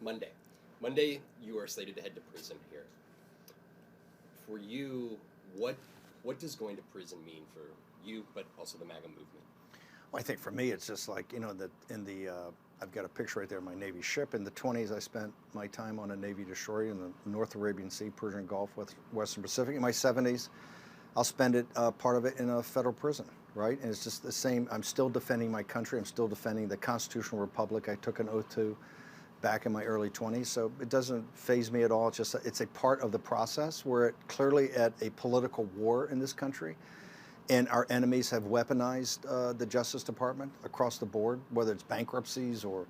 Monday, you are slated to head to prison here. For you, what does going to prison mean for you, but also the MAGA movement? Well, I think for me, it's just like, I've got a picture right there of my Navy ship. In the 20s, I spent my time on a Navy destroyer in the North Arabian Sea, Persian Gulf, Western Pacific. In my 70s, I'll spend it, part of it in a federal prison, right? And it's just the same. I'm still defending my country. I'm still defending the constitutional republic I took an oath to back in my early 20s. So it doesn't faze me at all. It's a part of the process. We're clearly at a political war in this country. And our enemies have weaponized the Justice Department across the board, whether it's bankruptcies or,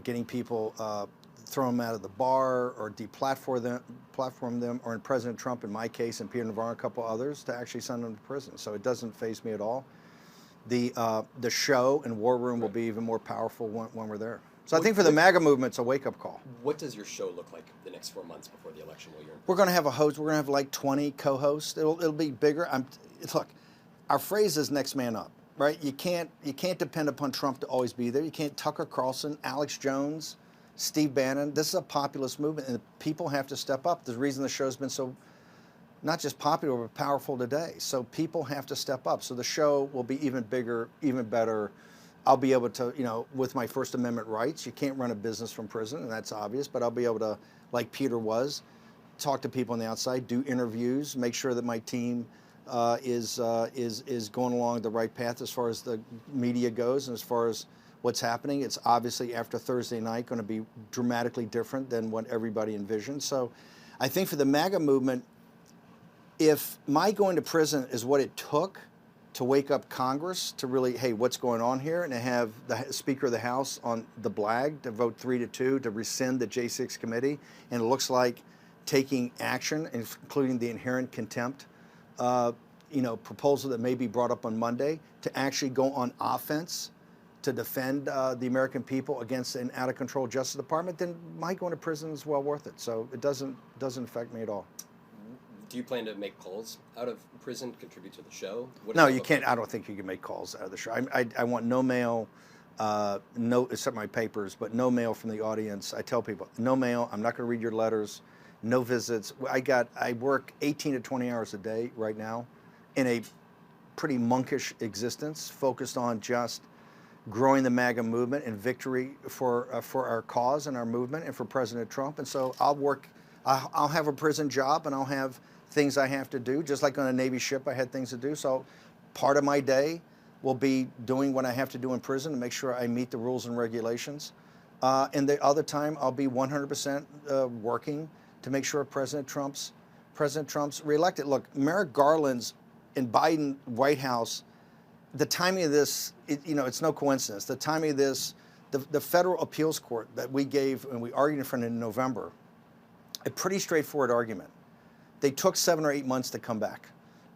getting people, throw them out of the bar or deplatform them, or in President Trump, in my case, and Peter Navarro, and a couple others, to actually send them to prison. So it doesn't faze me at all. The show and War Room will be even more powerful when we're there. So I think for the MAGA movement, it's a wake-up call. What does your show look like the next 4 months before the election? We're going to have a host. We're going to have like 20 co-hosts. It'll be bigger. Look, our phrase is next man up, right? You can't depend upon Trump to always be there. You can't Tucker Carlson, Alex Jones, Steve Bannon. This is a populist movement, and people have to step up. The reason the show's been so not just popular, but powerful today. So people have to step up. So the show will be even bigger, even better. I'll be able to, with my First Amendment rights, you can't run a business from prison, and that's obvious, but I'll be able to, like Peter was, talk to people on the outside, do interviews, make sure that my team is going along the right path as far as the media goes and as far as what's happening. It's obviously after Thursday night going to be dramatically different than what everybody envisioned. So I think for the MAGA movement, if my going to prison is what it took to wake up Congress to really, hey, what's going on here, and to have the Speaker of the House on the blag to vote 3-2 to rescind the J6 committee, and it looks like taking action, including the inherent contempt proposal that may be brought up on Monday, to actually go on offense to defend the American people against an out-of-control Justice Department, then my going to prison is well worth it. So it doesn't affect me at all. Do you plan to make calls out of prison, contribute to the show? No, you can't. I don't think you can make calls out of the show. I want no mail, no, except my papers, but no mail from the audience. I tell people, no mail. I'm not going to read your letters. No visits. I work 18 to 20 hours a day right now in a pretty monkish existence, focused on just growing the MAGA movement and victory for our cause and our movement and for President Trump. And so I'll have a prison job, and I'll have things I have to do, just like on a Navy ship I had things to do. So part of my day will be doing what I have to do in prison to make sure I meet the rules and regulations. And the other time I'll be 100% working to make sure President Trump's reelected. Look, Merrick Garland's in Biden White House, the timing of this, it's no coincidence. The timing of this, the federal appeals court that we gave and we argued in front of in November, a pretty straightforward argument. They took 7 or 8 months to come back,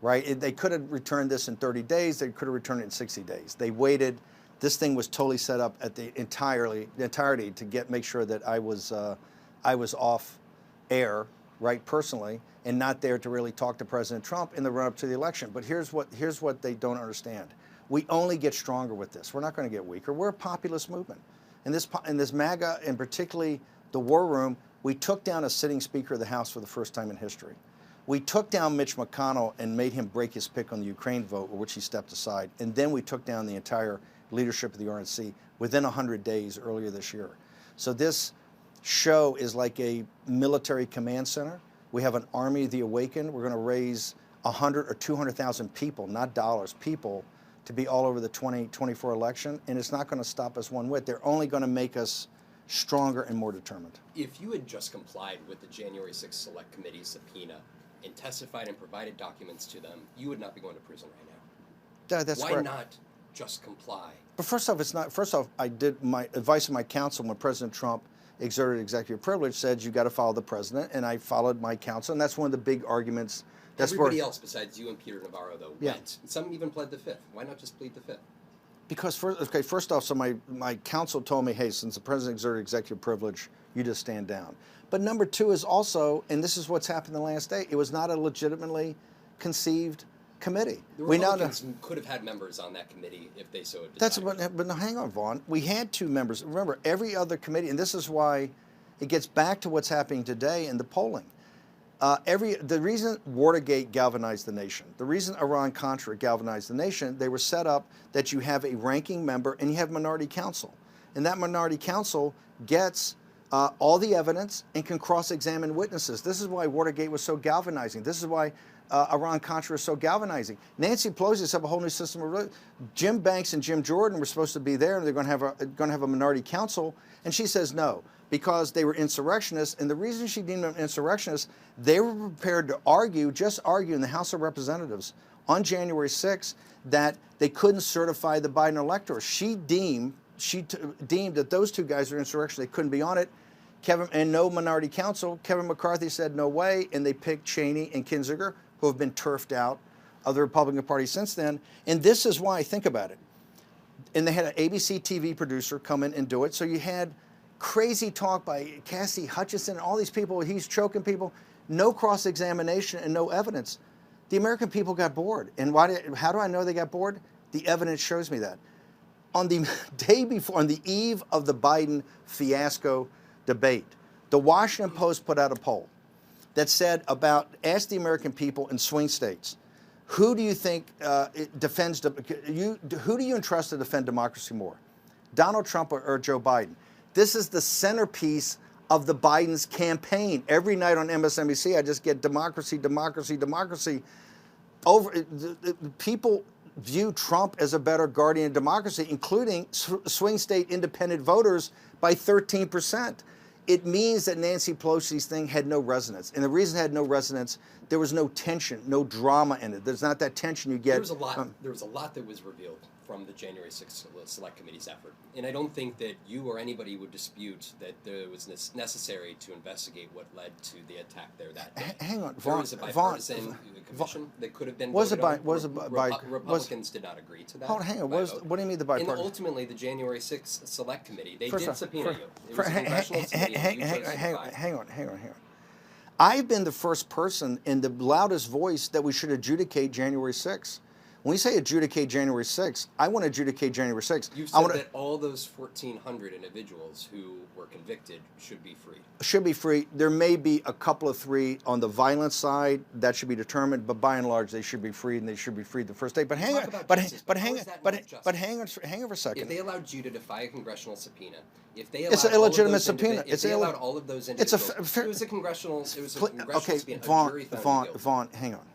right? They could have returned this in 30 days. They could have returned it in 60 days. They waited. This thing was totally set up at the entirety to make sure that I was off air, right, personally, and not there to really talk to President Trump in the run-up to the election. But here's what they don't understand. We only get stronger with this. We're not going to get weaker. We're a populist movement. And this MAGA, and particularly the War Room, we took down a sitting Speaker of the House for the first time in history. We took down Mitch McConnell and made him break his pick on the Ukraine vote, which he stepped aside. And then we took down the entire leadership of the RNC within 100 days earlier this year. So this show is like a military command center. We have an army of the awakened. We're going to raise 100 or 200,000 people, not dollars, people, to be all over the 2024 election. And it's not going to stop us one whit. They're only going to make us stronger and more determined. If you had just complied with the January 6th Select Committee subpoena and testified and provided documents to them, you would not be going to prison right now. That's Why correct. not just comply? But first off, I did my advice of my counsel when President Trump exerted executive privilege said you got to follow the president, and I followed my counsel, and that's one of the big arguments. Everybody else besides you and Peter Navarro, though, went. Some even pled the fifth. Why not just plead the fifth? Because first off, so my counsel told me, hey, since the president exerted executive privilege, you just stand down. But number two is also, and this is what's happened the last day, it was not a legitimately conceived committee. The We now Republicans could have had members on that committee if they so had That's decided. but now hang on, Vaughn. We had 2 members. Remember, every other committee, and this is why it gets back to what's happening today in the polling. The reason Watergate galvanized the nation, the reason Iran-Contra galvanized the nation, they were set up that you have a ranking member and you have minority counsel. And that minority counsel gets all the evidence and can cross-examine witnesses. This is why Watergate was so galvanizing. This is why Iran-Contra is so galvanizing. Nancy Pelosi set up a whole new system of Jim Banks and Jim Jordan were supposed to be there, and they're going to have a minority counsel, and she says no, because they were insurrectionists. And the reason she deemed them insurrectionists, they were prepared to argue in the House of Representatives on January 6th that they couldn't certify the Biden electors. She deemed that those 2 guys were insurrectionists. They couldn't be on it. And no minority counsel. Kevin McCarthy said no way, and they picked Cheney and Kinzinger, who have been turfed out of the Republican Party since then. And this is why, think about it. And they had an ABC TV producer come in and do it. So you had crazy talk by Cassie Hutchinson, all these people, he's choking people, no cross-examination and no evidence. The American people got bored. And how do I know they got bored? The evidence shows me that. On the day before, on the eve of the Biden fiasco debate, the Washington Post put out a poll that said ask the American people in swing states, who do you think who do you entrust to defend democracy more, Donald Trump or Joe Biden? This is the centerpiece of the Biden's campaign. Every night on MSNBC, I just get democracy, democracy, democracy. People view Trump as a better guardian of democracy, including swing state independent voters by 13%. It means that Nancy Pelosi's thing had no resonance. And the reason it had no resonance, there was no tension, no drama in it. There's not that tension you get. There was a lot that was revealed from the January 6th Select Committee's effort. And I don't think that you or anybody would dispute that it was necessary to investigate what led to the attack there that day. Hang on, There was a bipartisan commission that could have been voted on. Republicans did not agree to that. Hang on, what do you mean the bipartisan? And ultimately, the January 6th Select Committee, they did subpoena you. It was a congressional subpoena. Hang on. I've been the first person in the loudest voice that we should adjudicate January 6th. When we say adjudicate January 6th, I want to adjudicate January 6th. You've said that all those 1,400 individuals who were convicted should be free. Should be free. There may be a couple of 3 on the violence side that should be determined, but by and large, they should be free, and they should be freed the first day. But hang on for a second. If they allowed you to defy a congressional subpoena, if they allowed it's an illegitimate subpoena. If they allowed all of those individuals, it was a congressional subpoena. Okay, Vaughn, hang on.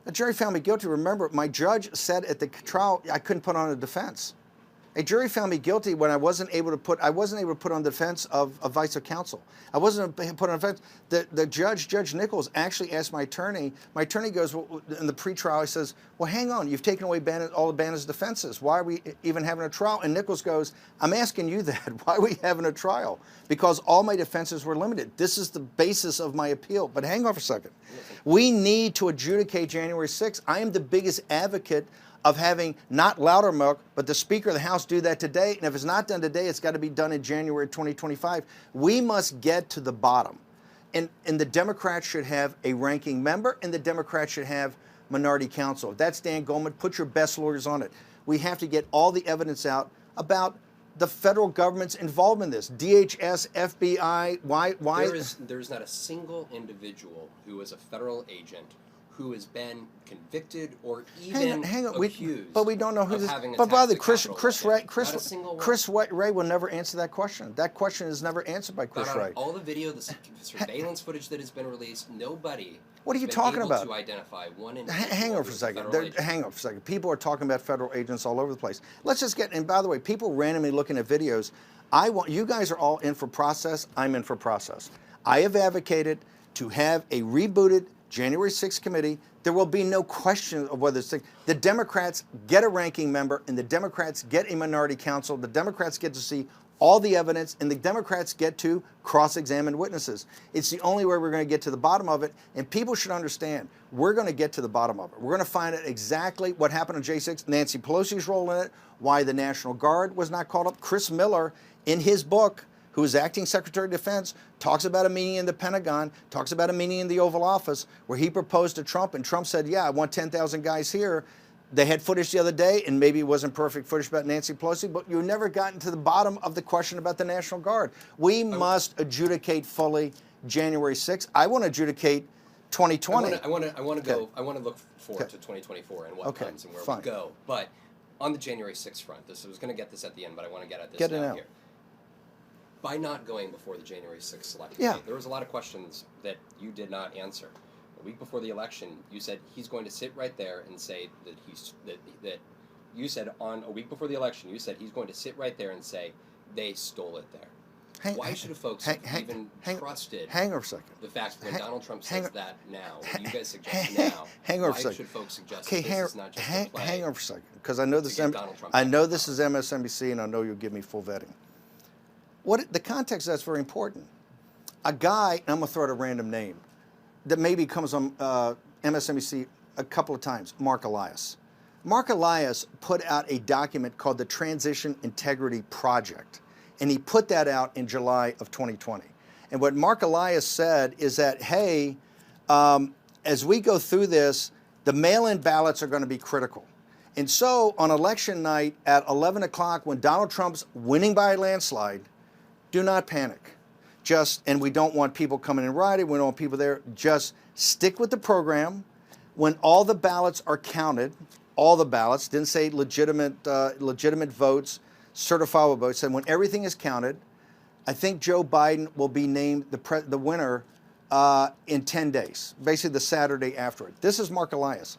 A jury found me guilty. Remember, my judge said at the trial I couldn't put on a defense. A jury found me guilty when I wasn't able to put on defense of a vice of counsel. I wasn't able to put on defense. The Judge Nichols, actually asked my attorney. My attorney goes, well, in the pretrial, he says, well, hang on, you've taken away all of Bannon's defenses. Why are we even having a trial? And Nichols goes, I'm asking you that. Why are we having a trial? Because all my defenses were limited. This is the basis of my appeal. But hang on for a second. We need to adjudicate January 6th. I am the biggest advocate of having not Loudermilk, but the Speaker of the House do that today. And if it's not done today, it's got to be done in January 2025. We must get to the bottom. And the Democrats should have a ranking member, and the Democrats should have minority counsel. If that's Dan Goldman, put your best lawyers on it. We have to get all the evidence out about the federal government's involvement in this. DHS, FBI, why? There's not a single individual who is a federal agent who has been convicted or even accused. But we don't know who this. But by the Chris Ray will never answer that question. That question is never answered by Chris Ray. All the video, the surveillance footage that has been released, nobody. What are you talking about? To identify one individual. Hang on for a second. People are talking about federal agents all over the place. Let's just get. And by the way, people randomly looking at videos. You guys are all in for process. I'm in for process. I have advocated to have a rebooted January 6th committee. There will be no question of whether the Democrats get a ranking member and the Democrats get a minority counsel. The Democrats get to see all the evidence and the Democrats get to cross-examine witnesses. It's the only way we're going to get to the bottom of it, and people should understand we're going to get to the bottom of it. We're going to find out exactly what happened on J6, Nancy Pelosi's role in it, why the National Guard was not called up. Chris Miller, in his book, who was acting Secretary of Defense, talks about a meeting in the Pentagon, talks about a meeting in the Oval Office where he proposed to Trump, and Trump said, yeah, I want 10,000 guys here. They had footage the other day, and maybe it wasn't perfect footage about Nancy Pelosi, but you never gotten to the bottom of the question about the National Guard. We must adjudicate fully January 6th. I want to adjudicate 2020. I want to look forward to 2024 and what comes and where we go. But on the January 6th front, I was going to get this at the end, but I want to get at this now here. By not going before the January 6th select committee, there was a lot of questions that you did not answer. A week before the election, you said he's going to sit right there and say that you said on a week before the election, you said he's going to sit right there and say they stole it there. Why should folks even trusted hang over a second. The fact that when Donald Trump says that now, when you guys suggest now, why should folks suggest that this is not just a play? Hang over a second, because I know this is MSNBC, and I know you'll give me full vetting. The context of that's very important. A guy, and I'm going to throw out a random name, that maybe comes on MSNBC a couple of times, Mark Elias. Mark Elias put out a document called the Transition Integrity Project, and he put that out in July of 2020. And what Mark Elias said is that, hey, as we go through this, the mail-in ballots are going to be critical. And so on election night at 11 o'clock, when Donald Trump's winning by a landslide, do not panic. And we don't want people coming in rioting, we don't want people there. Just stick with the program. When all the ballots are counted, all the ballots, didn't say legitimate votes, certifiable votes, and when everything is counted, I think Joe Biden will be named the winner in 10 days, basically the Saturday after it. This is Mark Elias.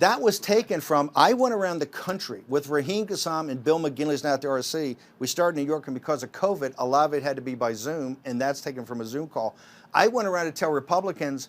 That was taken from, I went around the country with Raheem Kassam and Bill McGinley's now at the RSC. We started in New York, and because of COVID, a lot of it had to be by Zoom, and that's taken from a Zoom call. I went around to tell Republicans,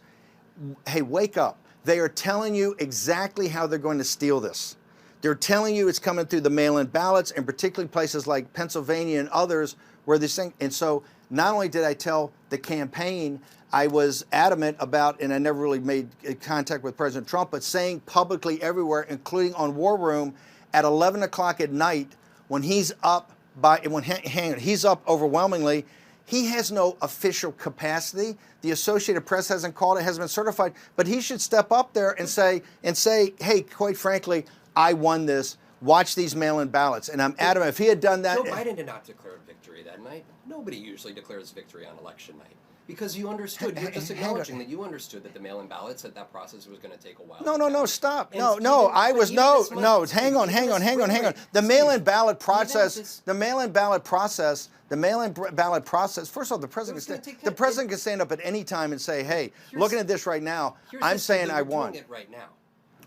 hey, wake up. They are telling you exactly how they're going to steal this. They're telling you it's coming through the mail-in ballots, and particularly places like Pennsylvania and others where this thing, and so not only did I tell the campaign, I was adamant about, and I never really made contact with President Trump, but saying publicly everywhere, including on War Room, at 11 o'clock at night, when he's up he's up overwhelmingly, he has no official capacity. The Associated Press hasn't called it, hasn't been certified, but he should step up there and say, hey, quite frankly, I won this. Watch these mail-in ballots. And I'm adamant, if he had done that... Joe Biden did not declare victory that night. Nobody usually declares victory on election night. Because you understood, you're just acknowledging that you understood that the mail-in ballots, that process was going to take a while. No, stop. Hang on. The mail-in ballot process, first of all, the president can stand up at any time and say, hey, looking at this right now, I'm saying I won. Doing it right now.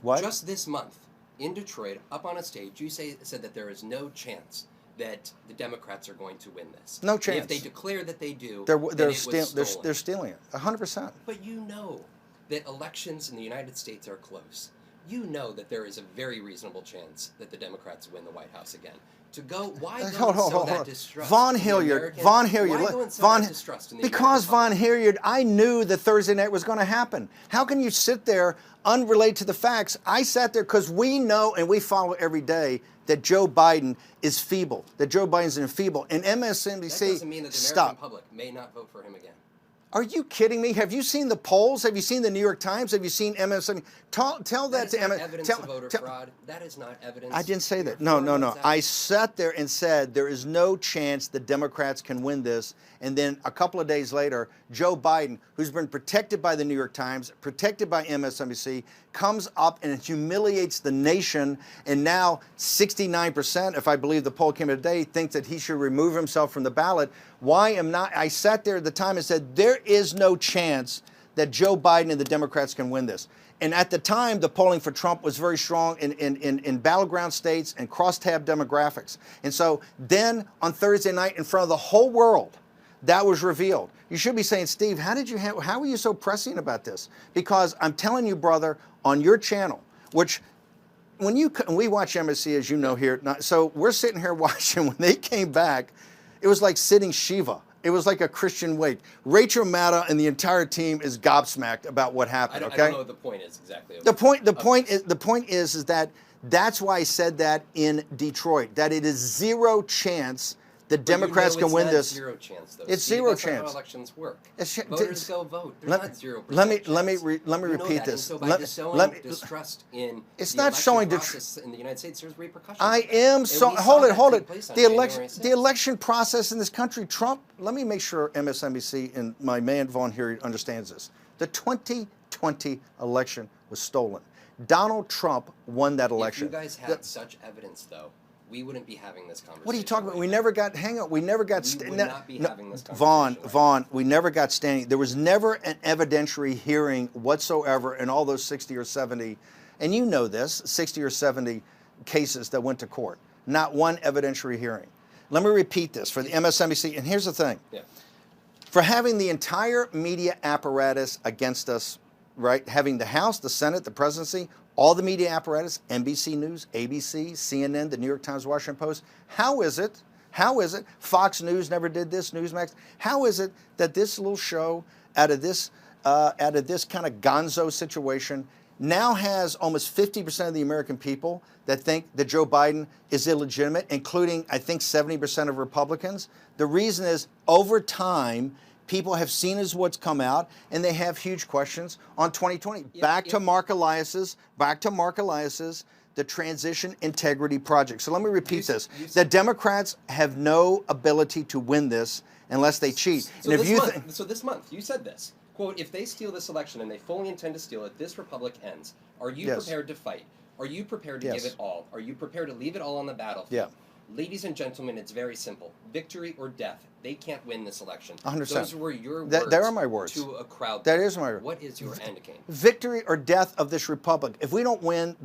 What? Just this month, in Detroit, up on a stage, you said that there is no chance that the Democrats are going to win this. No chance. And if they declare that they do, they're stealing it, 100%. But you know that elections in the United States are close. You know that there is a very reasonable chance that the Democrats win the White House again. Why sow that distrust? Vaughn Hillyard. Because Vaughn Hillyard, I knew that Thursday night was going to happen. How can you sit there unrelated to the facts? I sat there because we know and we follow every day that Joe Biden is feeble, that Joe Biden's enfeebled. And MSNBC, that doesn't mean that the American public may not vote for him again. Are you kidding me? Have you seen the polls? Have you seen the New York Times? Have you seen MSNBC? Tell that to MSNBC. Evidence of voter fraud. That is not evidence. I didn't say that. No. I sat there and said there is no chance the Democrats can win this. And then a couple of days later, Joe Biden, who's been protected by the New York Times, protected by MSNBC, comes up and humiliates the nation. And now 69%, if I believe the poll came today, thinks that he should remove himself from the ballot. I sat there at the time and said, there is no chance that Joe Biden and the Democrats can win this. And at the time, the polling for Trump was very strong in battleground states and crosstab demographics. And so then on Thursday night, in front of the whole world, that was revealed. You should be saying, Steve, how were you so pressing about this? Because I'm telling you, brother, on your channel, which when we watch MSC, as you know here, so we're sitting here watching, when they came back, it was like sitting Shiva. It was like a Christian wake. Rachel Maddow and the entire team is gobsmacked about what happened. I don't know what the point is exactly. The point is that that's why I said that in Detroit, that it is zero chance The But Democrats you know can win not this. Zero chance, though. It's Steve. zero That's not chance. how elections work. It's, Voters go vote. There's not 0%. let me chance. repeat that. this. And so by sowing distrust in it's the not election showing process in the United States, there's repercussions. I of that. am And so we saw hold it, that hold take it. place on The January election, 6th. the election process in this country. Trump. Let me make sure MSNBC and my man Vaughn Hillyard understands this. The 2020 election was stolen. Donald Trump won that election. If you guys had such evidence, though, we wouldn't be having this conversation. What are you talking about? right We now. never got. Hang on. We never got. We would not be having this Vaughn, conversation right Vaughn. We never got standing. There was never an evidentiary hearing whatsoever in all those 60 or 70, and you know this, 60 or 70 cases that went to court. Not one evidentiary hearing. Let me repeat this for the MSNBC. And here's the thing. Yeah. For having the entire media apparatus against us, right? Having the House, the Senate, the presidency, all the media apparatus, NBC News, ABC, CNN, the New York Times, Washington Post. How is it, Fox News never did this, Newsmax, how is it that this little show out of this kind of gonzo situation now has almost 50% of the American people that think that Joe Biden is illegitimate, including, I think, 70% of Republicans? The reason is, over time, people have seen as what's come out, and they have huge questions on 2020. Back to Mark Elias's, the Transition Integrity Project. So let me repeat this. The Democrats have no ability to win this unless they cheat. So, this month, you said this. Quote, if they steal this election and they fully intend to steal it, this republic ends. Are you prepared to fight? Are you prepared to give it all? Are you prepared to leave it all on the battlefield? Yeah. Ladies and gentlemen, it's very simple. Victory or death. They can't win this election. 100%. Those were your words. There are my words. To a crowd. That is my word. What is your end game? Victory or death of this republic. If we don't win,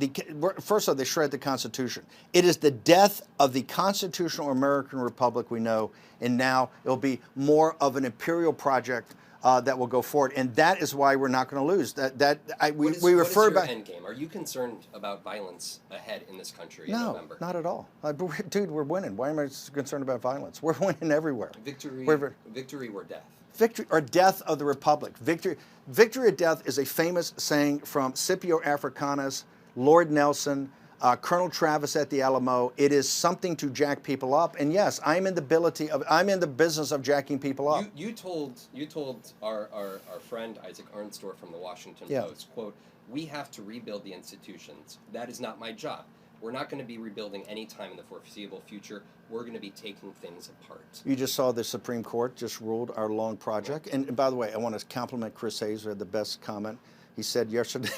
first of all, they shred the Constitution. It is the death of the constitutional American republic we know, and now it'll be more of an imperial project that will go forward, and that is why we're not going to lose. We refer back. What is your end game? Are you concerned about violence ahead in this country in No, November? not at all. Dude, we're winning. Why am I concerned about violence? We're winning everywhere. Victory or death. Victory or death of the republic. Victory or death is a famous saying from Scipio Africanus, Lord Nelson, Colonel Travis at the Alamo. It is something to jack people up, and yes, I'm in the business of jacking people up. You told our friend Isaac Arnstorff from the Washington Post, quote, "We have to rebuild the institutions. That is not my job. We're not going to be rebuilding any time in the foreseeable future. We're going to be taking things apart." You just saw the Supreme Court just ruled our long project, and by the way, I want to compliment Chris Hayes, who had the best comment. He said yesterday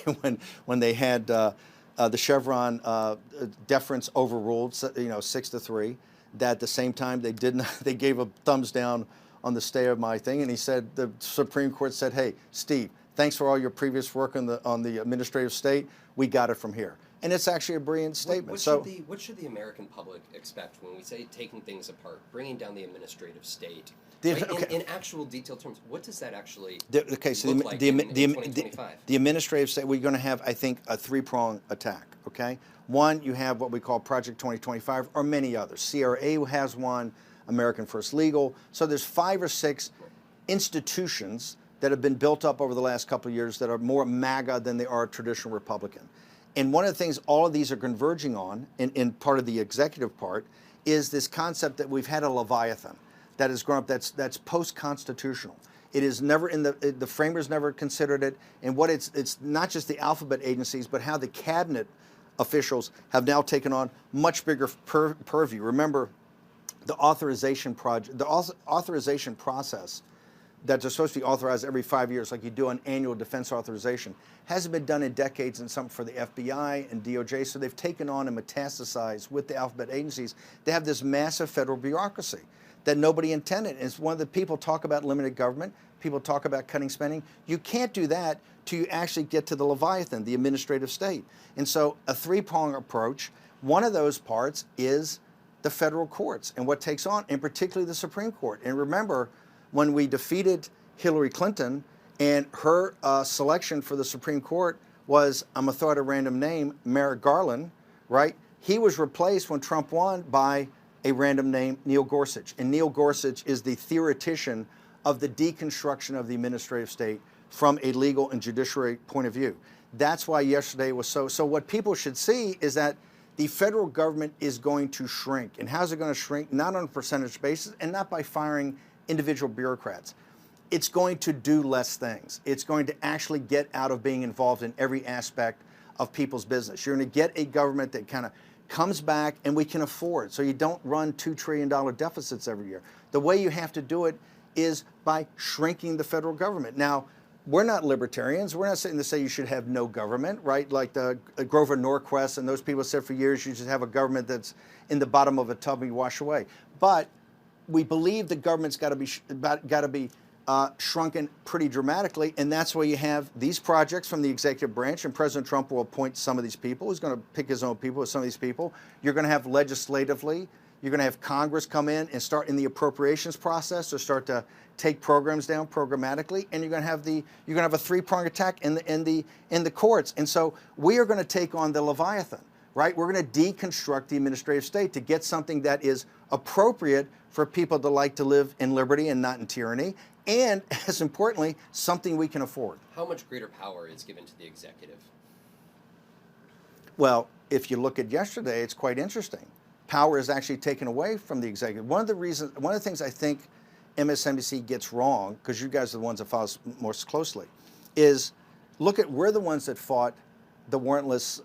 when they had the Chevron deference overruled, 6-3. That at the same time they gave a thumbs down on the stay of my thing, and he said the Supreme Court said, "Hey, Steve, thanks for all your previous work on the administrative state. We got it from here." And it's actually a brilliant statement. What should the American public expect when we say taking things apart, bringing down the administrative state? In actual detailed terms, what does that actually look like in 2025? The administrative state, we're going to have, I think, a three-pronged attack, okay? One, you have what we call Project 2025, or many others. CRA has one, American First Legal. So there's 5 or 6 institutions that have been built up over the last couple of years that are more MAGA than they are traditional Republican. And one of the things all of these are converging on, in part of the executive part, is this concept that we've had a Leviathan that has grown up that's post-constitutional. It is never the framers never considered it, and what it's not just the alphabet agencies, but how the cabinet officials have now taken on much bigger purview. Remember, the authorization process that they're supposed to be authorized every 5 years, like you do an annual defense authorization, hasn't been done in decades, and something for the FBI and DOJ. So they've taken on and metastasized with the alphabet agencies. They have this massive federal bureaucracy that nobody intended. And it's one of the people talk about limited government. People talk about cutting spending. You can't do that till you actually get to the Leviathan, the administrative state. And so a three-pronged approach. One of those parts is the federal courts and what takes on, and particularly the Supreme Court. And remember, when we defeated Hillary Clinton and her selection for the Supreme Court was, I'm going to throw out a random name, Merrick Garland, right? He was replaced when Trump won by a random name, Neil Gorsuch. And Neil Gorsuch is the theoretician of the deconstruction of the administrative state from a legal and judiciary point of view. That's why yesterday was so what people should see is that the federal government is going to shrink. And how's it going to shrink? Not on a percentage basis and not by firing individual bureaucrats. It's going to do less things. It's going to actually get out of being involved in every aspect of people's business. You're going to get a government that kind of comes back and we can afford. So you don't run $2 trillion deficits every year. The way you have to do it is by shrinking the federal government. Now, we're not libertarians. We're not saying to say you should have no government, right? Like the Grover Norquist and those people said for years you should have a government that's in the bottom of a tub and you wash away. But we believe the government's got to be shrunken pretty dramatically, and that's why you have these projects from the executive branch, and President Trump will appoint some of these people. He's going to pick his own people with some of these people. You're going to have legislatively, you're going to have Congress come in and start in the appropriations process to start to take programs down programmatically, and you're going to have a three-pronged attack in the courts. And so we are going to take on the Leviathan, right? We're going to deconstruct the administrative state to get something that is appropriate for people to like to live in liberty and not in tyranny, and as importantly, something we can afford. How much greater power is given to the executive? Well, if you look at yesterday, it's quite interesting. Power is actually taken away from the executive. One of the things I think MSNBC gets wrong, because you guys are the ones that follow us most closely, is look at we're the ones that fought the warrantless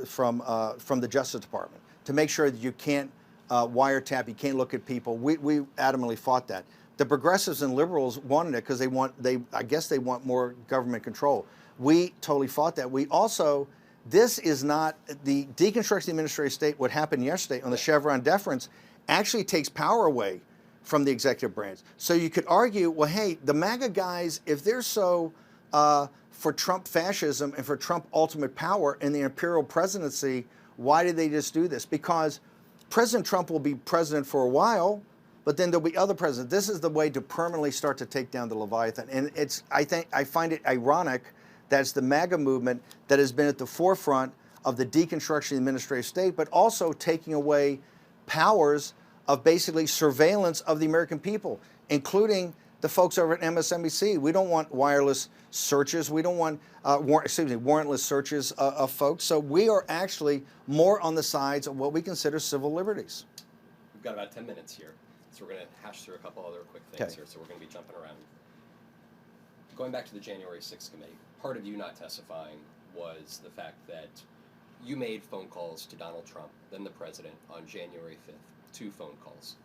from the Justice Department to make sure that you can't wiretap, you can't look at people. We adamantly fought that. The progressives and liberals wanted it because I guess they want more government control. We totally fought that. We also, this is not the deconstruction of the administrative state. What happened yesterday on the Chevron deference actually takes power away from the executive branch. So you could argue, well, hey, the MAGA guys, if they're so for Trump fascism and for Trump ultimate power in the imperial presidency, why did they just do this? Because President Trump will be president for a while, but then there'll be other presidents. This is the way to permanently start to take down the Leviathan. And I find it ironic that it's the MAGA movement that has been at the forefront of the deconstruction of the administrative state, but also taking away powers of basically surveillance of the American people, including the folks over at MSNBC. We don't want wireless searches. We don't want warrantless searches of folks. So we are actually more on the sides of what we consider civil liberties. We've got about 10 minutes here, so we're going to hash through a couple other quick things here, so we're going to be jumping around. Going back to the January 6th committee, part of you not testifying was the fact that you made phone calls to Donald Trump, then the president, on January 5th, 2 phone calls.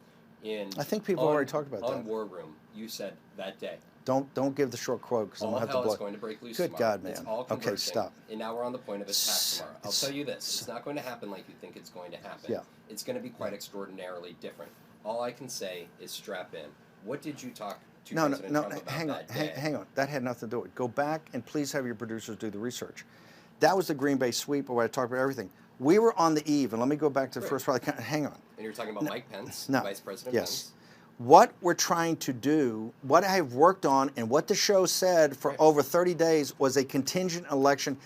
I think people already talked about that. On War Room, you said that day. Don't give the short quote because I'm going to have to all hell is going to break loose Good tomorrow. God, man. It's all Okay, stop. And now we're on the point of attack tomorrow. I'll tell you this. It's not going to happen like you think it's going to happen. Yeah. It's going to be quite extraordinarily different. All I can say is strap in. What did you talk to President Trump about that day? Hang on. That had nothing to do with it. Go back and please have your producers do the research. That was the Green Bay sweep where I talked about everything. We were on the eve, and let me go back to the first part. Hang on. And you're talking about Mike Pence, Vice President Pence. What we're trying to do, what I have worked on, and what the show said for over 30 days was a contingent election,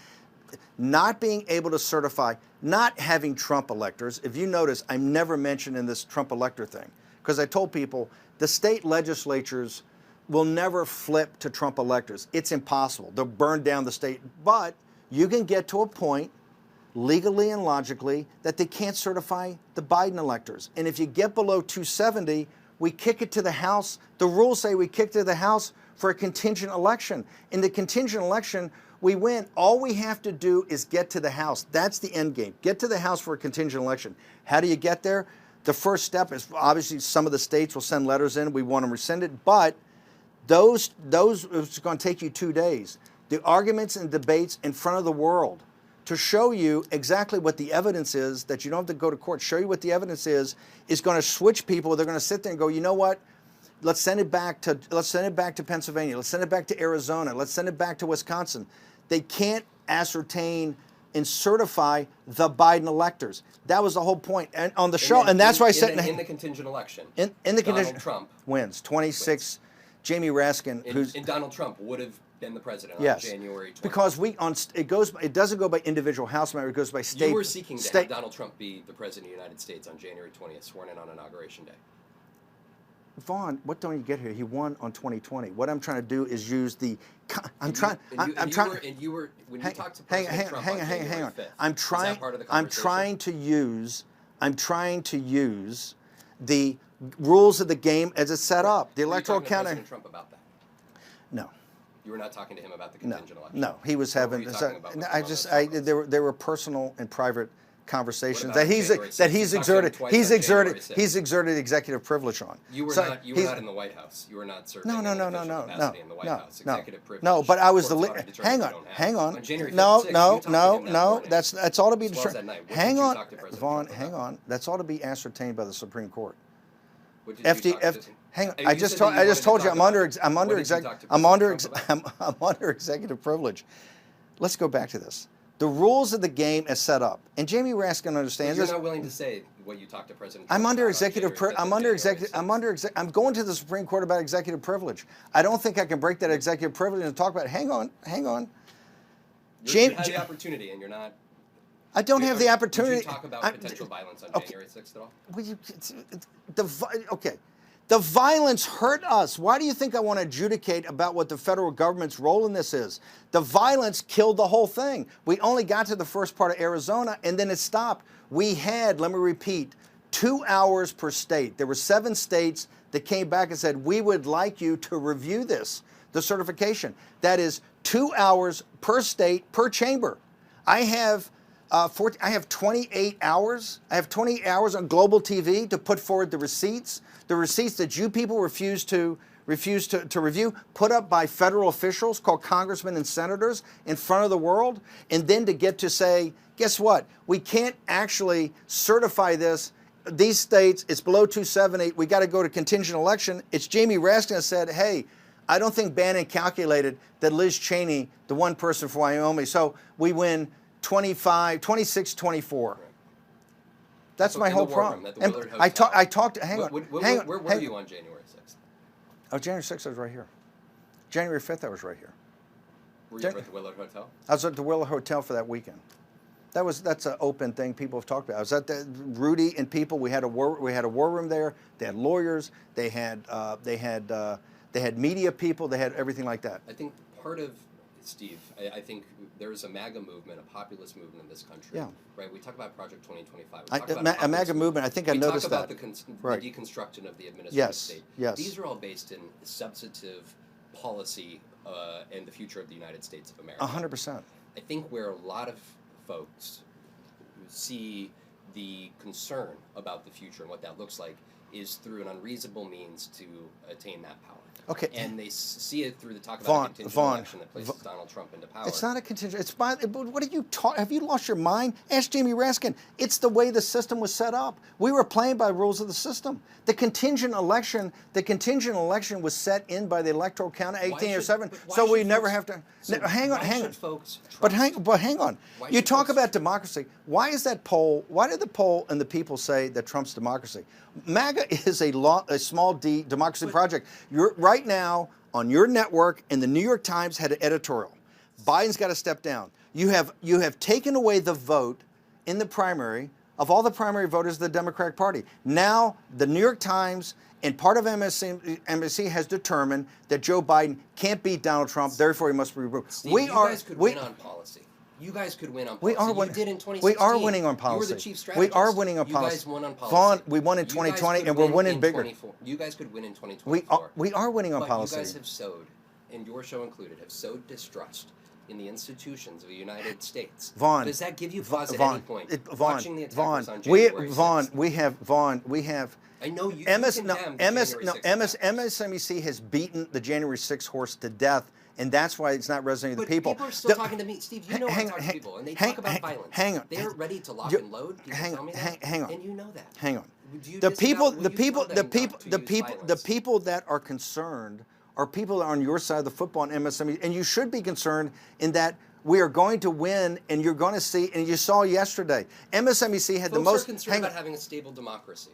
not being able to certify, not having Trump electors. If you notice, I'm never mentioned in this Trump elector thing, because I told people the state legislatures will never flip to Trump electors. It's impossible. They'll burn down the state. But you can get to a point, legally and logically, that they can't certify the Biden electors. And if you get below 270, we kick it to the House. The rules say we kick to the House for a contingent election. In the contingent election, we win. All we have to do is get to the House. That's the end game. Get to the House for a contingent election. How do you get there? The first step is obviously some of the states will send letters in. We want them rescinded. But those it's going to take you 2 days. The arguments and debates in front of the world to show you exactly what the evidence is, that you don't have to go to court, show you what the evidence is going to switch people. They're going to sit there and go, you know what? Let's send it back to Pennsylvania. Let's send it back to Arizona. Let's send it back to Wisconsin. They can't ascertain and certify the Biden electors. That was the whole point. And on the show, and that's why I said in the contingent election, Donald Trump wins 26. Jamie Raskin, and Donald Trump would have been the president on January 20th. Because it doesn't go by individual House member, it goes by state. You were seeking to have Donald Trump be the president of the United States on January 20th, sworn in on Inauguration Day. Vaughn, what don't you get here? He won on 2020. What I'm trying to do is use the. I'm trying. When you talked to President Trump on January 5th, I'm is that part of the I'm conversation? trying to use the rules of the game as it's set up. The electoral Were you talking to counter. President Trump about that? No. You were not talking to him about the contingent election? No, he was What were having. you talking about with him on those There were personal and private conversations What about that January 6th? You talked to him twice on January 6th. he's exerted executive privilege on. You were So not he's- in the White House. You were not serving No, in an official capacity in the White House. Executive privilege. No, but I was Courts the. already determined Hang you on, don't have hang it. on. On January 5th, No, 6th, no, you talked to no, him that no. morning, That's all to be as well as determined. that night. What Hang did you on, talk to President Vaughn. Trump Hang about? on. That's all to be ascertained by the Supreme Court. What did you talk to him? Hang on. You I said just that told. you I just wanted told to you. talk I'm under. about it. I'm under What did you exec. talk to I'm President under. Trump about? I'm under executive privilege. Let's go back to this. The rules of the game is set up, and Jamie Raskin understands You're this. not willing to say what you talked to President Trump I'm under about on executive. January 5th I'm and under January executive. 6th. I'm going to the Supreme Court about executive privilege. I don't think I can break that executive privilege and talk about it. Hang on. You had the opportunity, and you're not. I don't have the opportunity. Would you talk about potential violence on January 6th at all? Okay. The violence hurt us. Why do you think I want to adjudicate about what the federal government's role in this is? The violence killed the whole thing. We only got to the first part of Arizona, and then it stopped. We had, let me repeat, 2 hours per state. There were 7 states that came back and said, we would like you to review this, the certification. That is 2 hours per state, per chamber. I have 28 hours. I have 28 hours on global TV to put forward the receipts that you people refuse to review, put up by federal officials called congressmen and senators in front of the world, and then to get to say, guess what? We can't actually certify this. These states, it's below 270. We got to go to contingent election. It's Jamie Raskin that said, hey, I don't think Bannon calculated that Liz Cheney, the one person for Wyoming, so we win 26-24. That's my whole problem. And I talked. Hang on. Where were you on January 6th? Oh, January 6th, I was right here. January 5th, I was right here. Were you at the Hillard Hotel? I was at the Hillard Hotel for that weekend. That's an open thing people have talked about. I was at the Rudy and people. We had a war room there. They had lawyers. They had media people. They had everything like that. I think part of Steve, I think there is a MAGA movement, a populist movement in this country. Yeah. Right. We talk about Project 2025. A MAGA movement. I think I noticed that. We talk about the deconstruction of the administrative state. Yes. These are all based in substantive policy and the future of the United States of America. 100%. I think where a lot of folks see the concern about the future and what that looks like is through an unreasonable means to attain that power. Okay. And they see it through the talk about a contingent election that places Donald Trump into power. It's not a contingent. It's by. What are you talking? Have you lost your mind? Ask Jamie Raskin. It's the way the system was set up. We were playing by the rules of the system. The contingent election was set in by the Electoral Count of 1807. So we never have to. Hang on. But hang on. You talk about democracy. Why is that poll? Why did the poll and the people say that Trump's democracy? MAGA is a small d democracy project. You're right now on your network, and the New York Times had an editorial. Biden's got to step down. You have taken away the vote in the primary of all the primary voters of the Democratic Party. Now the New York Times and part of NBC has determined that Joe Biden can't beat Donald Trump, therefore he must be removed. Steve, you guys could win on policy. You guys could win on policy. You did in 2016. We are winning on policy. You were the chief strategist. We are winning on policy. You guys won on policy. Vaughn, we won in 2020, and we're winning bigger. You guys could win in 2024. We are winning on policy. You guys have sowed, and your show included, have sowed distrust in the institutions of the United States. Vaughn, does that give you pause at any point? Watching the attackers on we January 6th. we have. I know you MSNBC has beaten the January 6th horse to death, and that's why it's not resonating with people. People are still talking to me, Steve. You know I talk to people, and they talk about violence. Hang on. They're ready to lock and load. People tell me that. Hang on. And you know that. Hang on. The people that are concerned are people that are on your side of the football in MSNBC, and you should be concerned in that we are going to win, and you're going to see, and you saw yesterday, MSNBC had the most. Folks are concerned about having a stable democracy.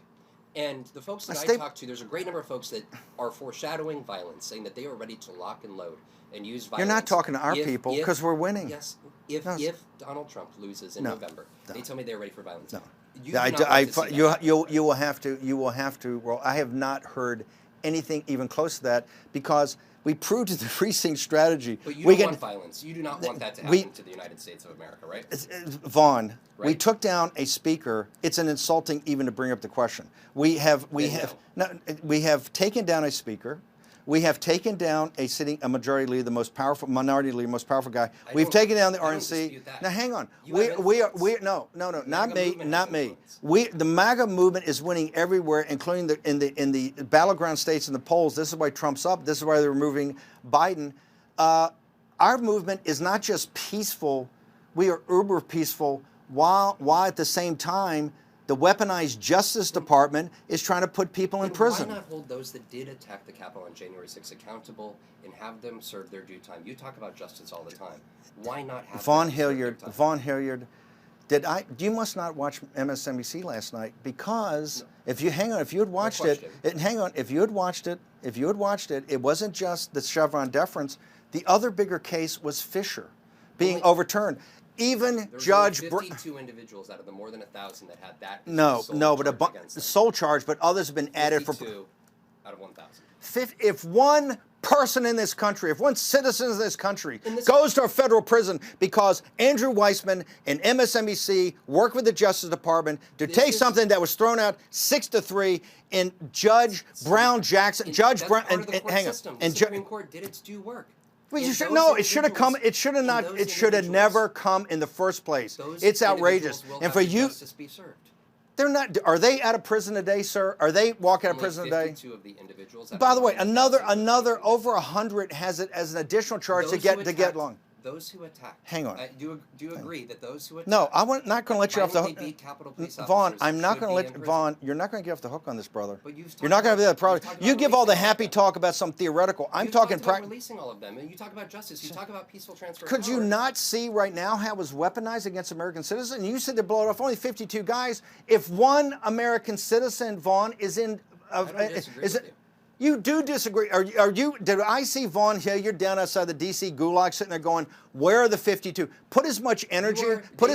And the folks that I talk to, there's a great number of folks that are foreshadowing violence, saying that they are ready to lock and load and use violence. You're not talking to our people because we're winning. Yes. If Donald Trump loses in November, they tell me they're ready for violence. No. You will have to. You will have to. Well, I have not heard anything even close to that because we proved in the precinct strategy. But you don't want violence. You do not want that to happen to the United States of America, right? Vaughn, we took down a speaker. It's an insulting even to bring up the question. We have taken down a speaker. We have taken down a majority leader, the most powerful minority leader, most powerful guy. We've taken down the RNC. Now, hang on. Not me. The MAGA movement is winning everywhere, including in the battleground states in the polls. This is why Trump's up. This is why they're removing Biden. Our movement is not just peaceful. We are uber peaceful. While at the same time, the weaponized Justice Department is trying to put people in prison. Why not hold those that did attack the Capitol on January 6th accountable and have them serve their due time? You talk about justice all the time. Why not have Vaughn Hillyard? You must not watch MSNBC last night because if you had watched it, it wasn't just the Chevron deference. The other bigger case was Fisher being overturned. Even Judge 52 individuals out of the more than 1,000 that had that. Sole charge, but others have been added for. 52 out of 1,000. If one person in this country, if one citizen of this country goes to a federal prison because Andrew Weissman and MSNBC work with the Justice Department to take something that was thrown out 6-3, and Judge Brown Jackson, the Supreme Court did its due work. Well, it should have come. It should have not. It should have never come in the first place. It's outrageous. And for you, they're not. Are they out of prison today, sir? Are they walking out of prison today? 52 of the individuals. By the way, another over 100 has it as an additional charge to get long. Those who attacked. Hang on. Do you agree that those who attacked? No, I'm not going to let you off the hook. Vaughn, I'm not going to let Vaughn. You're not going to get off the hook on this, brother. You're not going to have the problem. You give all the happy talk about some theoretical. I'm talking practical. Releasing all of them, and you talk about justice. You talk about peaceful transfer. Could you not see right now how it was weaponized against American citizens? You said to blow it off. Only 52 guys. If one American citizen, Vaughn, is in, You do disagree. Did I see Vaughn Hillyard down outside the D.C. gulag sitting there going, where are the 52? Put as much energy. The way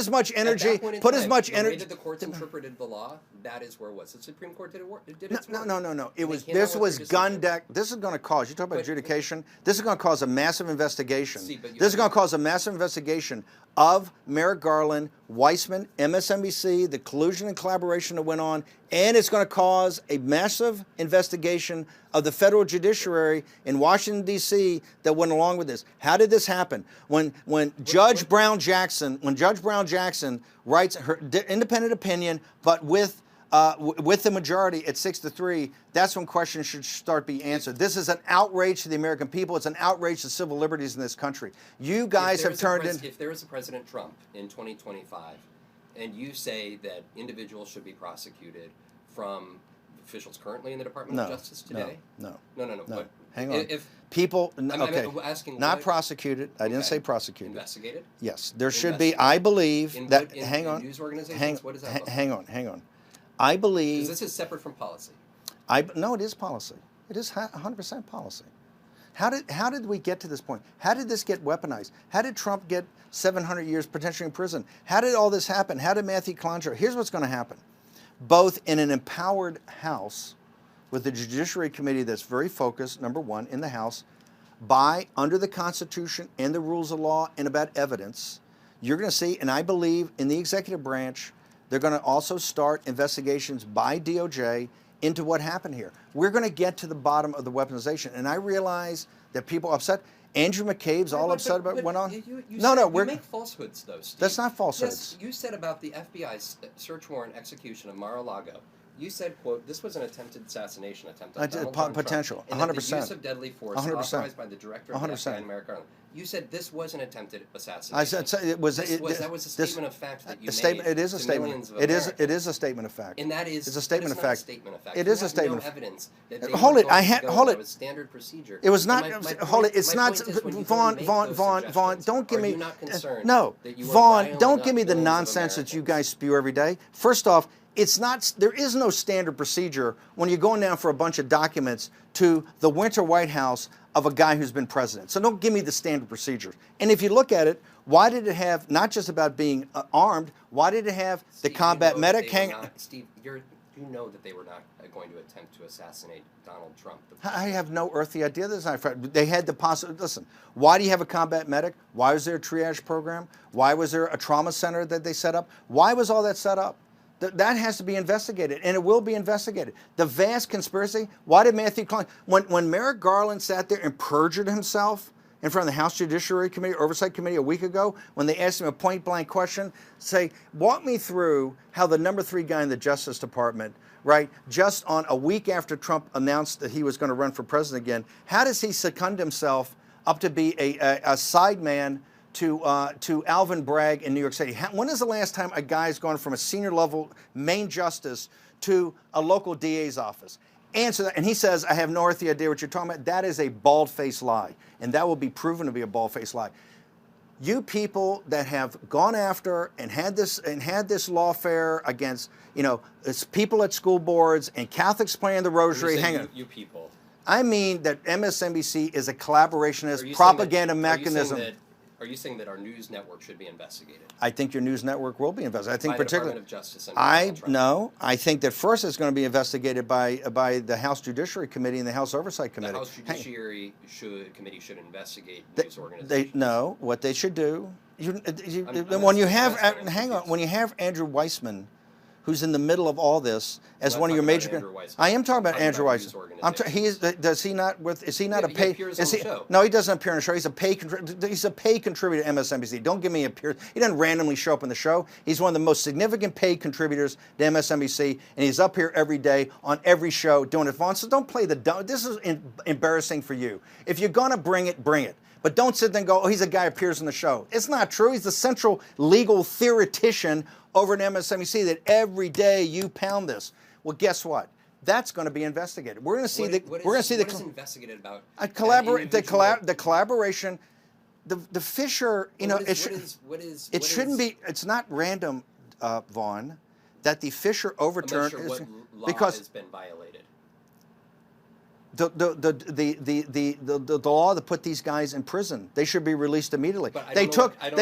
that the courts interpreted the law, that is where it was. The Supreme Court did its work. No. This was gun deck. This is going to cause, you talk about adjudication, this is going to cause a massive investigation. This is going to cause a massive investigation of Merrick Garland, Weissman, MSNBC, the collusion and collaboration that went on, and it's going to cause a massive investigation of the federal judiciary in Washington, D.C. that went along with this. How did this happen? When Judge Brown Jackson writes her independent opinion, but with the majority at 6-3, that's when questions should start being answered. This is an outrage to the American people. It's an outrage to civil liberties in this country. You guys have turned in. If there is a President Trump in 2025, and you say that individuals should be prosecuted from officials currently in the Department of Justice today? No. But hang on. Asking not prosecuted. I didn't say prosecuted. Investigated? Yes, there should be. I believe that. Hang on. News organizations. What does that look like? Hang on. I believe. Because this is separate from policy. No, it is policy. It is 100% policy. How did we get to this point? How did this get weaponized? How did Trump get 700 years potentially in prison? How did all this happen? How did Matthew Cloninger? Here's what's going to happen. Both in an empowered House with the Judiciary Committee that's very focused, number one, in the House, under the Constitution and the rules of law and about evidence, you're going to see, and I believe in the executive branch, they're going to also start investigations by DOJ into what happened here. We're going to get to the bottom of the weaponization. And I realize that people are upset. Andrew McCabe's all upset about what went on. You make falsehoods, though, Steve. That's not falsehoods. Yes, you said about the FBI's search warrant execution of Mar-a-Lago. You said, quote, this was an attempted assassination attempt on Donald Trump. Potential, 100%. And that the use of deadly force 100%. authorized by the director of the FBI, Merrick Garland. You said this was an attempted assassination. I said that was a statement of fact that you made. It is a statement. It is a statement of fact. And that is. It's a statement of fact. It is a statement of fact. Evidence that they hold it. Hold it. It was standard procedure. It was not. Hold it. It's not. Vaughn. Don't give me. No, Vaughn. Don't give me the nonsense that you guys spew every day. First off, it's not. There is no standard procedure when you're going down for a bunch of documents to the Winter White House of a guy who's been president. So don't give me the standard procedures. And if you look at it, why did it have not just about being armed? Why did it have the combat medic hang? Steve, you're you know that they were not going to attempt to assassinate Donald Trump? I have no earthly idea. They had the possibility. Listen, why do you have a combat medic? Why was there a triage program? Why was there a trauma center that they set up? Why was all that set up? That has to be investigated, and it will be investigated. The vast conspiracy. Why did Matthew Klein, when Merrick Garland sat there and perjured himself in front of the House Judiciary Committee, Oversight Committee a week ago, when they asked him a point-blank question, say, walk me through how the number 3 guy in the Justice Department, right, just on a week after Trump announced that he was going to run for president again, how does he second himself up to be a side man to Alvin Bragg in New York City? When is the last time a guy's gone from a senior level main justice to a local DA's office? Answer that. And he says, I have no earthly idea what you're talking about. That is a bald-faced lie. And that will be proven to be a bald-faced lie. You people that have gone after and had this lawfare against, it's people at school boards and Catholics playing the rosary. Hang on. You people. I mean that MSNBC is a collaborationist propaganda mechanism. Are you saying that our news network should be investigated? I think your news network will be investigated. I think by the particularly. Department of Justice. I think that first it's going to be investigated by the House Judiciary Committee and the House Oversight Committee. The House Judiciary Committee should investigate news organizations. What they should do. When you have Andrew Weissman, who's in the middle of all this as one of your major. I am talking about Andrew Weissman. Is he not a pay? No, he doesn't appear on the show. He's a pay contributor to MSNBC. Don't give me a peer. He doesn't randomly show up on the show. He's one of the most significant paid contributors to MSNBC, and he's up here every day on every show doing it. Vaughn, so don't play the dumb. This is embarrassing for you. If you're gonna bring it, bring it. But don't sit there and go, oh, he's a guy who appears on the show. It's not true. He's the central legal theoretician over at MSNBC that every day you pound this. Well, guess what? That's going to be investigated. We're going to see what is investigated about the collaboration, the Fisher. It shouldn't be. It's not random, Vaughn, that the Fisher overturn because has been violated. The law that put these guys in prison, they should be released immediately. But they took the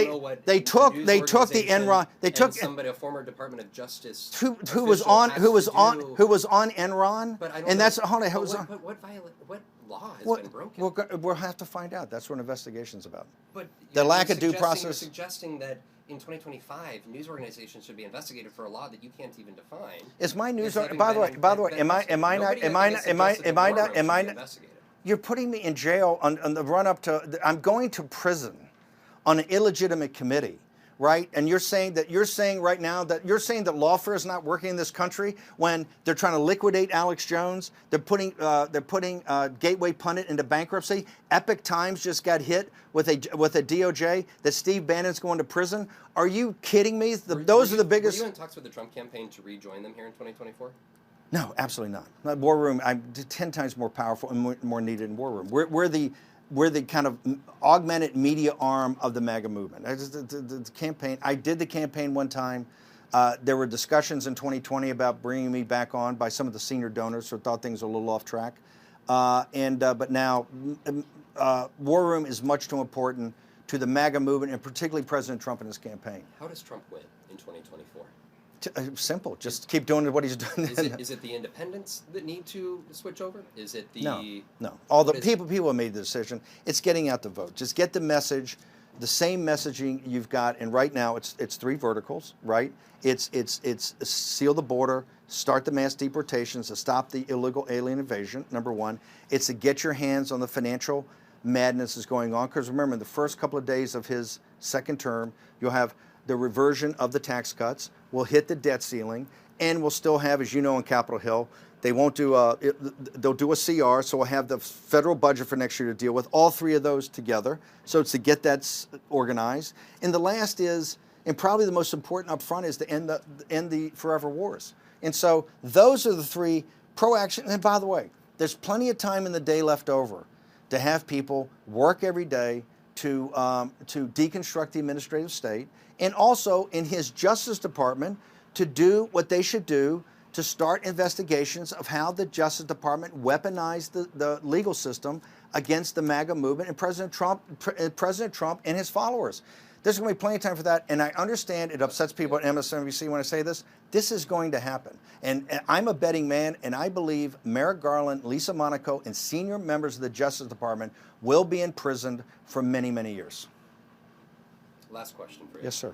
Enron. They took somebody, a former Department of Justice who was on Enron. And that's what law has been broken? We'll have to find out. That's what investigation's about. But the lack of due process. You're suggesting that in 2025, news organizations should be investigated for a law that you can't even define. Is my news? By the way, am I not? You're putting me in jail on the run up to. I'm going to prison on an illegitimate committee, right? And you're saying right now that lawfare is not working in this country when they're trying to liquidate Alex Jones. They're putting Gateway Pundit into bankruptcy. Epic Times just got hit with a DOJ that Steve Bannon's going to prison. Are you kidding me? Those are the biggest. Were you in talks with the Trump campaign to rejoin them here in 2024? No, absolutely not. War Room, I'm 10 times more powerful and more needed in War Room. We're the kind of augmented media arm of the MAGA movement. The campaign. I did the campaign one time. There were discussions in 2020 about bringing me back on by some of the senior donors who thought things were a little off track. But now, War Room is much too important to the MAGA movement and particularly President Trump and his campaign. How does Trump win in 2024? Simple. Just keep doing what he's doing. Is it the independents that need to switch over? Is it the no? All the people have made the decision. It's getting out the vote. Just get the message, the same messaging you've got. And right now, it's 3 verticals. Right? It's seal the border, start the mass deportations, to stop the illegal alien invasion. Number 1, it's to get your hands on the financial madness that's going on. Because remember, in the first couple of days of his second term, you'll have the reversion of the tax cuts. We'll hit the debt ceiling, and we'll still have, as you know, in Capitol Hill, they'll do a CR, so we'll have the federal budget for next year to deal with, all 3 of those together. So it's to get that organized. And the last is, and probably the most important up front, is to end the forever wars. And so those are the 3 pro-action. And by the way, there's plenty of time in the day left over to have people work every day to deconstruct the administrative state, and also in his Justice Department to do what they should do to start investigations of how the Justice Department weaponized the legal system against the MAGA movement and President Trump and his followers. There's going to be plenty of time for that, and I understand it upsets people at MSNBC when I say this. This is going to happen, and I'm a betting man, and I believe Merrick Garland, Lisa Monaco, and senior members of the Justice Department will be imprisoned for many, many years. Last question for you. Yes, sir.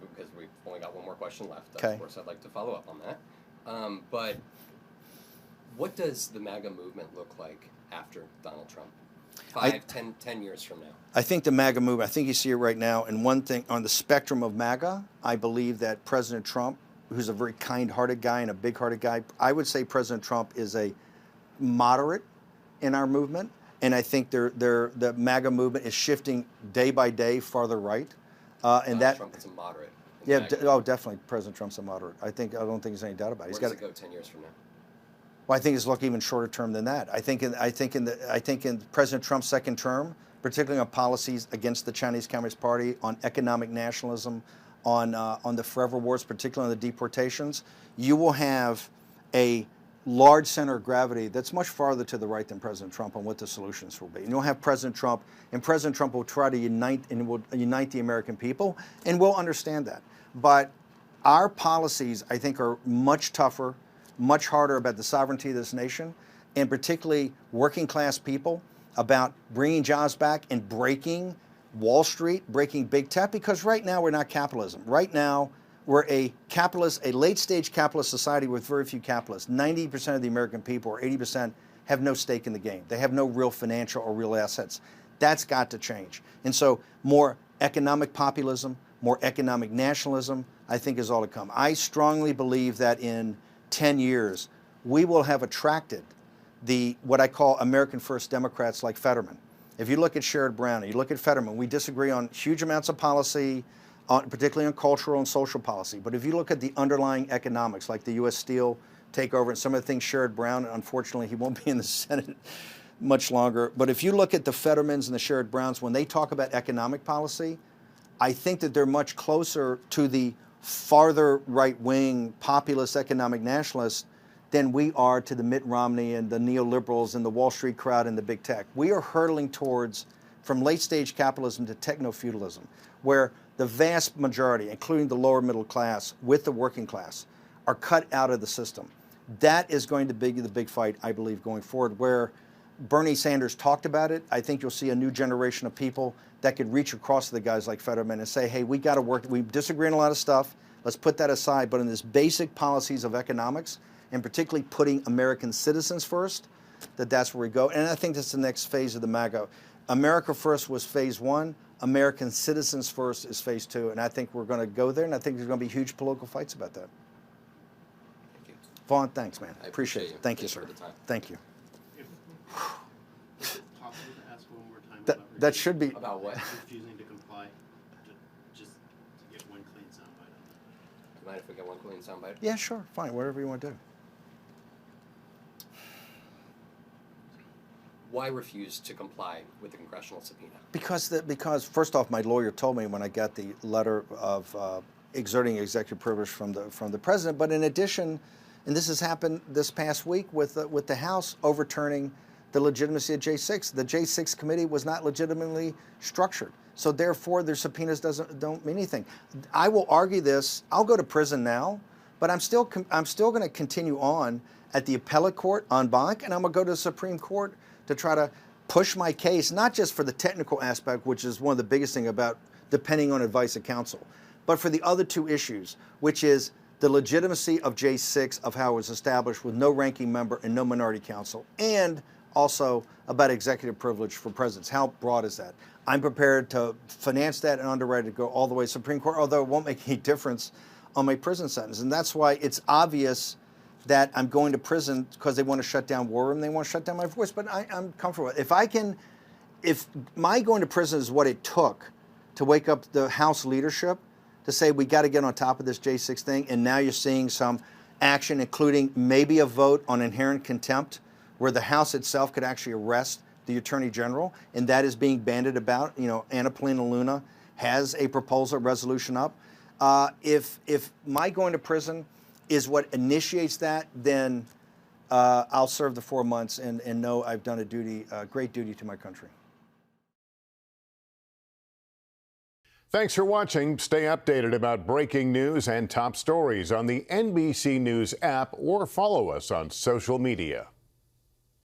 Because we've only got one more question left. Okay. Of course, I'd like to follow up on that. But what does the MAGA movement look like after Donald Trump? 10 years from now? I think the MAGA movement, I think you see it right now. And one thing, on the spectrum of MAGA, I believe that President Trump, who's a very kind-hearted guy and a big-hearted guy, I would say President Trump is a moderate in our movement. And I think the MAGA movement is shifting day by day farther right. Donald Trump is a moderate. Yeah, definitely President Trump's a moderate. I don't think there's any doubt about it. Where does it go 10 years from now? Well, I think it's looking even shorter term than that. I think in President Trump's second term, particularly on policies against the Chinese Communist Party, on economic nationalism, on the forever wars, particularly on the deportations, you will have a large center of gravity that's much farther to the right than President Trump on what the solutions will be. And you'll have President Trump, and President Trump will try to unite the American people, and we'll understand that. But our policies, I think, are much tougher, much harder about the sovereignty of this nation, and particularly working class people, about bringing jobs back and breaking Wall Street, breaking big tech, because right now we're not capitalism. Right now, we're a late-stage capitalist society with very few capitalists. 90% of the American people, or 80%, have no stake in the game. They have no real financial or real assets. That's got to change. And so more economic populism, more economic nationalism, I think is all to come. I strongly believe that in 10 years, we will have attracted what I call American First Democrats like Fetterman. If you look at Sherrod Brown, you look at Fetterman, we disagree on huge amounts of policy, particularly on cultural and social policy. But if you look at the underlying economics, like the U.S. Steel takeover and some of the things Sherrod Brown, unfortunately, he won't be in the Senate much longer. But if you look at the Fettermans and the Sherrod Browns, when they talk about economic policy, I think that they're much closer to the farther right-wing populist economic nationalists than we are to the Mitt Romney and the neoliberals and the Wall Street crowd and the big tech. We are hurtling towards, from late-stage capitalism to techno-feudalism, where the vast majority, including the lower middle class with the working class, are cut out of the system. That is going to be the big fight, I believe, going forward. Where Bernie Sanders talked about it, I think you'll see a new generation of people that could reach across to the guys like Fetterman and say, hey, we got to work. We disagree on a lot of stuff. Let's put that aside. But in this basic policies of economics, and particularly putting American citizens first, that's where we go. And I think that's the next phase of the MAGA. America First was phase one. American citizens first is phase two. And I think we're going to go there, and I think there's going to be huge political fights about that. Thank you. Vaughn, thanks, man. I appreciate it. Thank you, sir. Thank you. Is it possible to ask one more time That should be. About what? refusing to comply? Just to get one clean soundbite on that. Do you mind if we get one clean soundbite? Yeah, sure. Fine. Whatever you want to do. Why refuse to comply with the congressional subpoena? Because first off, my lawyer told me when I got the letter of exerting executive privilege from the president. But in addition, and this has happened this past week with the House overturning the legitimacy of J6. The J6 committee was not legitimately structured, so therefore their subpoenas don't mean anything. I will argue this. I'll go to prison now, but I'm still going to continue on at the appellate court en banc, and I'm going to go to the Supreme Court to try to push my case, not just for the technical aspect, which is one of the biggest things about depending on advice of counsel, but for the other two issues, which is the legitimacy of J6, of how it was established with no ranking member and no minority counsel, and also about executive privilege for presidents. How broad is that? I'm prepared to finance that and underwrite it to go all the way to the Supreme Court, although it won't make any difference on my prison sentence. And that's why it's obvious that I'm going to prison because they want to shut down War Room, they want to shut down my voice. But I'm comfortable with it. If my going to prison is what it took to wake up the House leadership to say we got to get on top of this J6 thing, and now you're seeing some action, including maybe a vote on inherent contempt, where the House itself could actually arrest the Attorney General, and that is being bandied about. You know, Anna Paulina Luna has a proposal resolution up. If my going to prison is what initiates that, then I'll serve the 4 months and know I've done a great duty to my country. Thanks for watching. Stay updated about breaking news and top stories on the NBC News app or follow us on social media.